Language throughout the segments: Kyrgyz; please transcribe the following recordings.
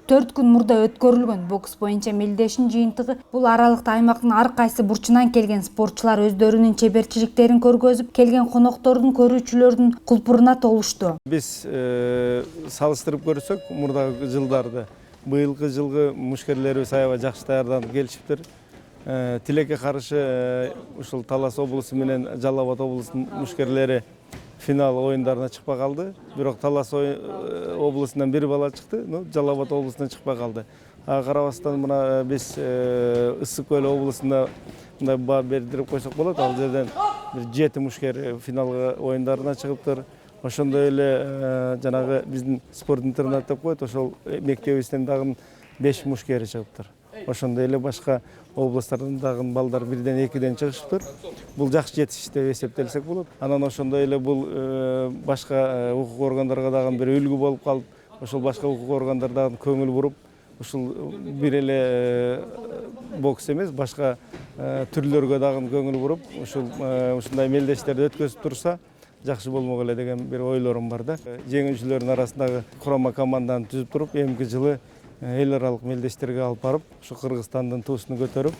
4 күн мурда өткөрүлгөн бокс боюнча мелдештин жыйынтыгы бул аралыкта аймактын ар кайсы бурчунан келген спортчулар өздөрүнүн чеберчиликтерин көргөзүп, келген коноктордун, көрүүчүлөрдүн кулпуруна толушту. Биз салыштырып көрсөк, мурдагы жылдарды быйылкы жылгы мушкерлерибиз аябай жакшы даярданып келишиптир. Тилекке каршы ушул Талас облусу менен Жалал Абад облусунун мушкерлери финал оюндарына чыкпай калды. Бирок Талас облусунан бир бала чыкты, Жалал Абад облусунан чыкпай калды. Карабастан мына биз Ысык Көл облусунда мындай баа бердирип койсок болот. Ал жерден бир 7 мушкер финалга оюндарына чыгыптыр. Ошондой эле жанагы биздин спорт интернат деп коет, ошол мектебибизден дагы 5 мушкери чыгыптыр. Ошондой эле башка областтардан дагы балдар 1-2 чыгышыптыр. Бул жакшы жетишиш деп эсептелсек болот. Анан ошондой эле бул башка укук органдарга дагы бир үлгү болуп калып, ошол башка укук органдар дагы көңүл буруп, ушул бир эле бокс эмес, башка түрлөргө дагы көңүл буруп, ушундай мелдештерди өткөзүп турса, жакшы болмок эле деген бир ойлорум бар да. Жеңүүчүлөрдүн арасындагы курама команданы түзүп туруп, эмки жылы эл аралык мелдештерге алып барып, ушу Кыргызстандын туусун көтөрүп,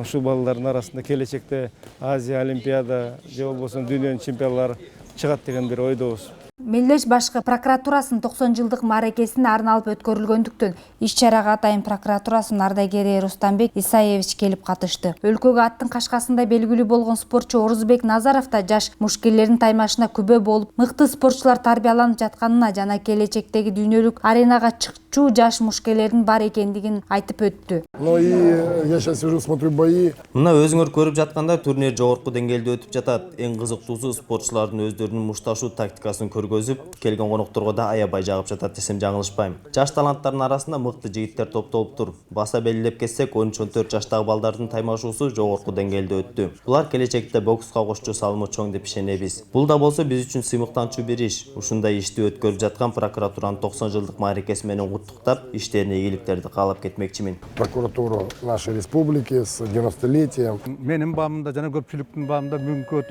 ушул балдардын арасында келечекте Азия Олимпиада же болбосо дүйнөнүн чемпионлору чыгат деген бир ойдобуз. Мелдеш башкы прокуратурасынын 90 жылдык мааракесине арналып өткөрүлгөндүктөн иш-чарага Атайын прокуратурасынын ардагери Рустамбек Исаевич келип катышты. Өлкөгө аттын кашкасында белгилүү болгон спортчу Орузбек Назаров да жаш мушкерлердин таймашына күбө болуп, мыкты спортчулар тарбияланып жатканына жана келечектеги дүйнөлүк аренага чыкчу жаш мушкерлердин бар экендигин айтып өттү. Ну и я сейчас сижу, смотрю бои. Мына өзүңөр көрүп жатканда турнир жогорку деңгээлде өтүп жатат. Эң кызыктуусу спортчулардын өздөрүнүн мушташуу тактикасын көргөзүп, келген конокторго да аябай жагып жатат десем жаңылышпайм. Жаш таланттардын арасында мыкты жигиттер топтолуптур. Баса белгилеп кетсек, 13-14 жаштагы балдардын таймашуусу жогорку деңгээлде өттү. Булар келечекте бокска кошчу салымы чоң деп ишенебиз. Бул да болсо биз үчүн сыймыктанчу бир иш. Ушундай ишти өткөрүп жаткан прокуратуранын 90 жылдык мааракеси менен куттуктап, иштерине ийгиликтерди каалап кетмекчимин. Прокуратуру нашей республики с 90-летием. Менин баамда жана көпчүлүктүн баамда бүгүнкү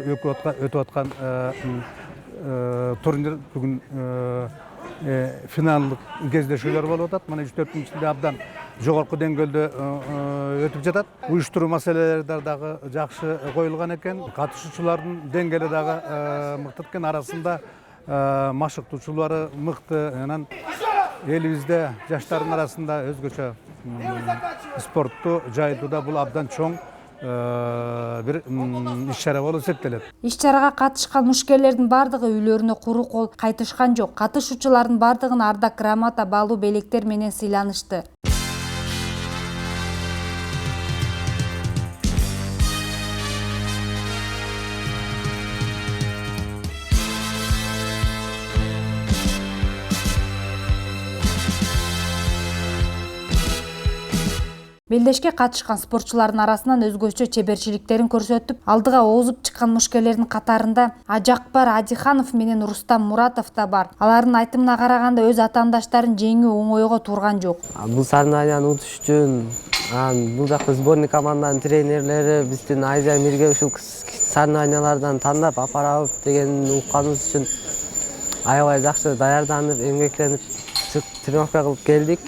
өтүп аткан турнир бүгүн финалдык кездешүүлөр болуп атат. Мына 3-4 ичинде абдан жогорку деңгээлде өтүп жатат. Уюштуруу маселелери дагы жакшы коюлган экен. Катышуучулардын деңгээли дагы мыкты экен, арасында машыктоочулары мыкты. Анан элибизде жаштардын арасында өзгөчө спортту жайдууда бул абдан чоң бир иш-чара болуп эсептелет. Иш-чарага катышкан мушкерлердин бардыгы үйлөрүнө куру кол кайтышкан жок. Катышуучулардын бардыгын ардак грамота, баалуу белектер менен сыйланышты. Белдешке катышкан спортчулардын арасынан өзгөчө чеберчиликтерин көрсөтүп, алдыга озуп чыккан мушкерлердин катарында Ажакбар Адиханов менен Рустам Муратов да бар. Алардын айтымына караганда өз атаандаштарын жеңүү оңойго турган жок. Бул соревнованияны утуш үчүн бул жакта сборный команданын тренерлери биздин Азия мирге ушул соревнованиялардан тандап апарабыз деген укканыбыз үчүн аябай жакшы даярданып, эмгектенип, тренировка кылып келдик.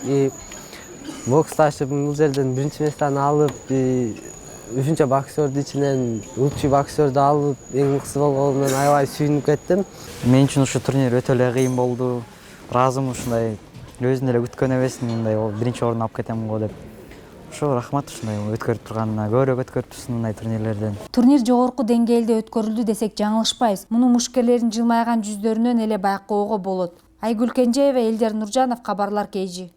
Боксташып, бул жерден биринчи местаны алып, 3-чү боксердин ичинен лучший боксерди алып, эң мыкты болгонунан аябай сүйүнүп кеттим. Мен үчүн ушу турнир өтө эле кыйын болду. Ыраазымын ушундай өзүм эле күткөн эмесмин, мындай биринчи орун алып кетем го деп. Ошо рахмат ушундай өткөрүп турганына, көбүрөөк өткөрүп турсун мындай турнирлерден. Турнир жогорку деңгээлде өткөрүлдү десек жаңылышпайбыз. Муну мушкерлердин жылмайган жүздөрүнөн эле байкоого болот. Айгүл Кенжеева, Элдер Нуржанов, Кабарлар KG.